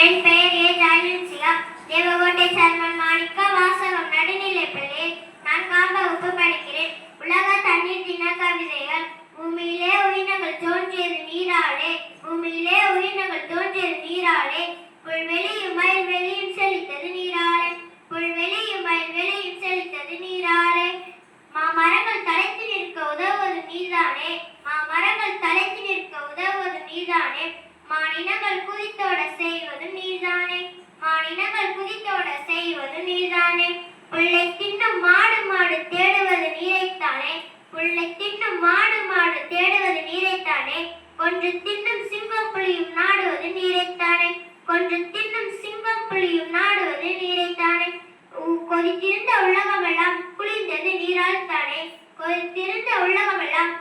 என் பெயர் ஏ ஜாயின்சிகா. தேவகோட்டை சர்மன் மாணிக்க வாசகம் நடுநிலைப்பள்ளி. நான் வகுப்பு படிக்கிறேன். உலக தண்ணீர் தின கவிதைகள். பூமியிலே உயிரினங்கள் தோன்றியது நீராலே, பூமியிலே உயிரினங்கள் தோன்றியது நீராலே. புல்வெளியும் மயில்வெளியும் செழித்தது நீராலே, புல்வெளியும் மயில்வெளியும் செழித்தது நீராலே. மாமரங்கள் தலைத்து நிற்க உதவுவது நீர்தானே, மாமரங்கள் தலைத்து நிற்க உதவுவது நீர்தானே. மானினங்கள் குதித்தோட செய்வது நீர்தானே, மானினங்கள் குதித்தோட செய்வது நீர்தானே. புல்லை தின்னும் மாடு மாடு தேடுவது நீரைத்தானே, புல்லை தின்னும் மாடு மாடு தேடுவது நீரைத்தானே. கொன்று தின்னும் சிங்கம் புலியும் நாடுவது நீரைத்தானே, கொன்று தின்னும் சிங்கம் புலியும் நாடுவது நீரைத்தானே. கொதித்திருந்த உலகமெல்லாம் குளிர்ந்தது நீரால் தானே, கொதித்திருந்த உலகமெல்லாம்